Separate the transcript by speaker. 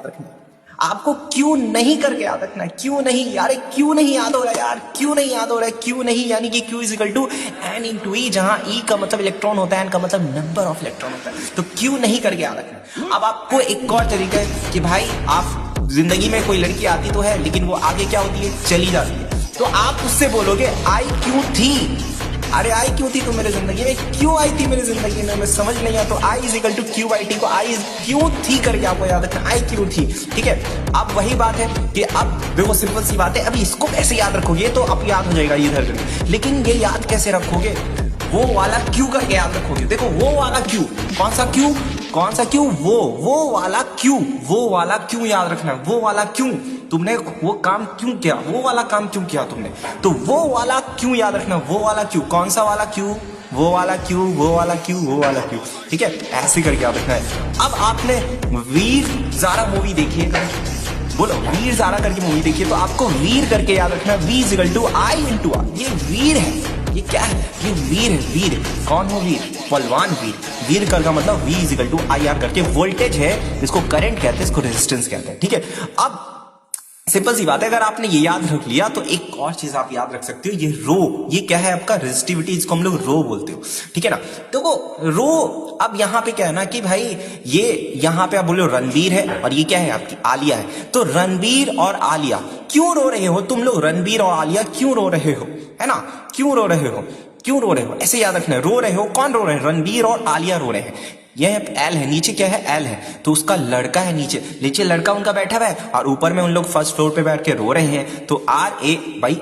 Speaker 1: याद रखना है। आपको क्यों नहीं करके याद रखना है, क्यों नहीं यार, क्यों नहीं याद हो रहा है यार, क्यों नहीं याद हो रहा है, क्यों नहीं, यानी कि Q is equal to n into e, जहां E का मतलब इलेक्ट्रॉन होता है, N का मतलब नंबर ऑफ इलेक्ट्रॉन होता है। तो क्यों नहीं करके याद रखना है। अब आपको एक और तरीका है कि भाई आप जिंदगी में कोई लड़की आती तो है, लेकिन वो आगे क्या होती है, चली जाती है, तो आप उससे बोलोगे आई क्यों थी, अरे आई क्यों थी तुम मेरे जिंदगी में, क्यों आई थी मेरी जिंदगी में, मैं समझ नहीं आया। तो I is equal to Q I T को आई क्यों थी करके आपको याद रखना, आई क्यों थी, ठीक है। अब वही बात है कि अब देखो सिंपल सी बात है, अभी इसको कैसे याद रखोगे तो अब याद हो जाएगा इधर करके, लेकिन ये याद कैसे रखोगे, वो वाला क्यू करके याद रखोगे। देखो वो वाला क्यू, कौन सा क्यू, कौन सा क्यू, वो वाला क्यू, वो वाला क्यू याद रखना, वो वाला क्यू, तुमने वो काम क्यों किया, वो वाला काम क्यों किया तुमने, तो वो वाला क्यों याद रखना, वो वाला क्यू, कौन सा वाला क्यू, वो वाला क्यू, वो वाला क्यू, वो वाला क्यू, ठीक है, ऐसे करके याद रखना है। अब आपने वीर ज़ारा मूवी देखी है, बोलो वीर ज़ारा करके मूवी देखिए, तो आपको वीर करके याद रखना, V is equal to I into R, ये वीर है, ये क्या है, ये वीर है, वीर कौन हो, वीर बलवान वीर, वीर का मतलब V is equal to I R करके वोल्टेज है, इसको करंट कहते हैं, इसको रेजिस्टेंस कहते हैं, ठीक है। अब सिंपल सी बात है, अगर आपने ये याद रख लिया तो एक और चीज आप याद रख सकते हो, ये रो, ये क्या है आपका रेजिस्टिविटी, इसको हम लोग रो बोलते हो, ठीक है ना। देखो रो, अब यहाँ पे क्या है ना कि भाई ये यहाँ पे आप बोलो रणबीर है और ये क्या है आपकी आलिया है, तो रणबीर और आलिया क्यों रो रहे हो तुम लोग, रणबीर और आलिया क्यों रो रहे हो, है ना, क्यों रो रहे हो, क्यों रो रहे हो, ऐसे याद रखना है, रो रहे हो, कौन रो रहे हैं, रणबीर और आलिया रो रहे हैं। यह एल है, नीचे क्या है, एल है, तो उसका लड़का है नीचे, नीचे लड़का उनका बैठा हुआ है और ऊपर में उन लोग फर्स्ट फ्लोर पे बैठ के रो रहे हैं, तो आर ए बाई